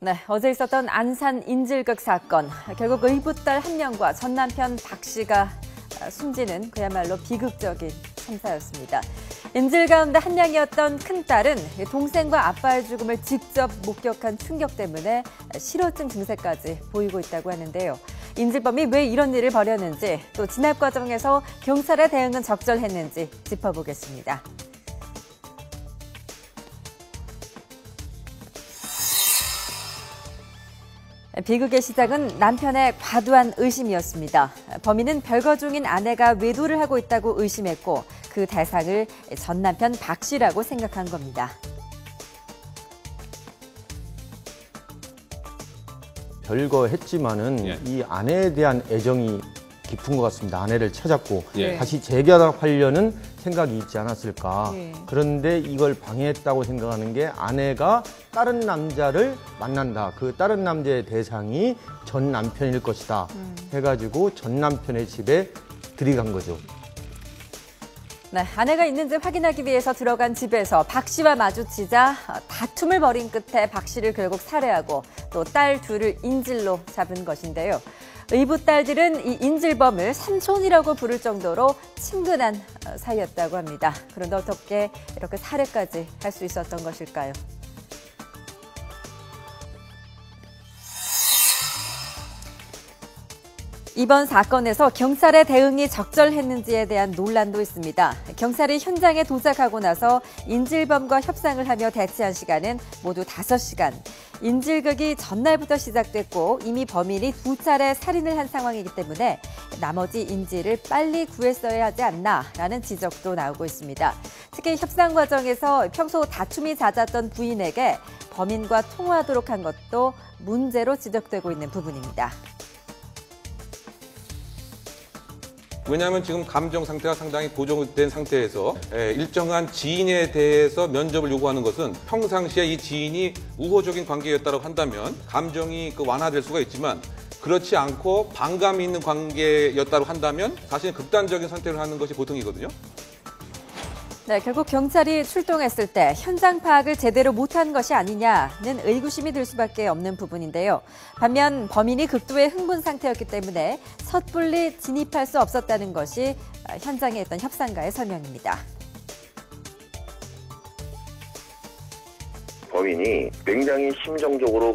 네, 어제 있었던 안산 인질극 사건. 결국 의붓딸 한 명과 전 남편 박 씨가 숨지는 그야말로 비극적인 참사였습니다. 인질 가운데 한 명이었던 큰딸은 동생과 아빠의 죽음을 직접 목격한 충격 때문에 실어증 증세까지 보이고 있다고 하는데요. 인질범이 왜 이런 일을 벌였는지, 또 진압 과정에서 경찰의 대응은 적절했는지 짚어보겠습니다. 비극의 시작은 남편의 과도한 의심이었습니다. 범인은 별거 중인 아내가 외도를 하고 있다고 의심했고 그 대상을 전 남편 박 씨라고 생각한 겁니다. 별거 했지만은 이 아내에 대한 애정이 깊은 것 같습니다. 아내를 찾았고 다시 재결합하려는 생각이 있지 않았을까. 그런데 이걸 방해했다고 생각하는 게 아내가 다른 남자를 만난다. 그 다른 남자의 대상이 전 남편일 것이다. 해가지고 전 남편의 집에 들이간 거죠. 네, 아내가 있는지 확인하기 위해서 들어간 집에서 박 씨와 마주치자 다툼을 벌인 끝에 박 씨를 결국 살해하고 또 딸 둘을 인질로 잡은 것인데요. 의붓딸들은 이 인질범을 삼촌이라고 부를 정도로 친근한 사이였다고 합니다. 그런데 어떻게 이렇게 살해까지 할 수 있었던 것일까요? 이번 사건에서 경찰의 대응이 적절했는지에 대한 논란도 있습니다. 경찰이 현장에 도착하고 나서 인질범과 협상을 하며 대치한 시간은 모두 5시간. 인질극이 전날부터 시작됐고 이미 범인이 2차례 살인을 한 상황이기 때문에 나머지 인질을 빨리 구했어야 하지 않나라는 지적도 나오고 있습니다. 특히 협상 과정에서 평소 다툼이 잦았던 부인에게 범인과 통화하도록 한 것도 문제로 지적되고 있는 부분입니다. 왜냐하면 지금 감정 상태가 상당히 고정된 상태에서 일정한 지인에 대해서 면접을 요구하는 것은 평상시에 이 지인이 우호적인 관계였다고 한다면 감정이 완화될 수가 있지만 그렇지 않고 반감이 있는 관계였다고 한다면 사실은 극단적인 선택을 하는 것이 보통이거든요. 네, 결국 경찰이 출동했을 때 현장 파악을 제대로 못한 것이 아니냐는 의구심이 들 수밖에 없는 부분인데요. 반면 범인이 극도의 흥분 상태였기 때문에 섣불리 진입할 수 없었다는 것이 현장에 있던 협상가의 설명입니다. 범인이 굉장히 심정적으로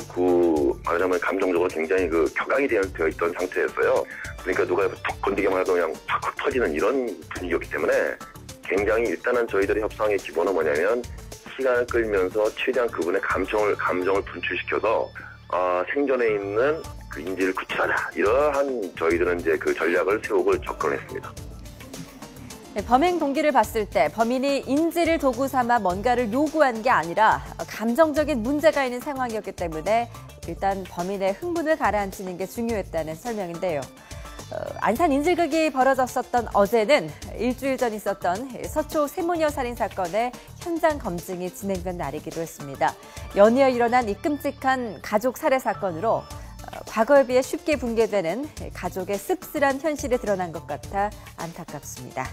말하자면 감정적으로 굉장히 격앙이 되어 있던 상태였어요. 그러니까 누가 툭 건드기만 해도 그냥 팍팍 터지는 이런 분위기였기 때문에 굉장히 일단은 저희들의 협상의 기본은 뭐냐면 시간을 끌면서 최대한 그분의 감정을 분출시켜서 생존해 있는 그 인질을 구출하자 이러한 저희들은 이제 그 전략을 세우고 접근했습니다. 범행 동기를 봤을 때 범인이 인질을 도구 삼아 뭔가를 요구한 게 아니라 감정적인 문제가 있는 상황이었기 때문에 일단 범인의 흥분을 가라앉히는 게 중요했다는 설명인데요. 안산 인질극이 벌어졌었던 어제는 일주일 전 있었던 서초 세모녀 살인 사건의 현장 검증이 진행된 날이기도 했습니다. 연이어 일어난 이 끔찍한 가족 살해 사건으로 과거에 비해 쉽게 붕괴되는 가족의 씁쓸한 현실이 드러난 것 같아 안타깝습니다.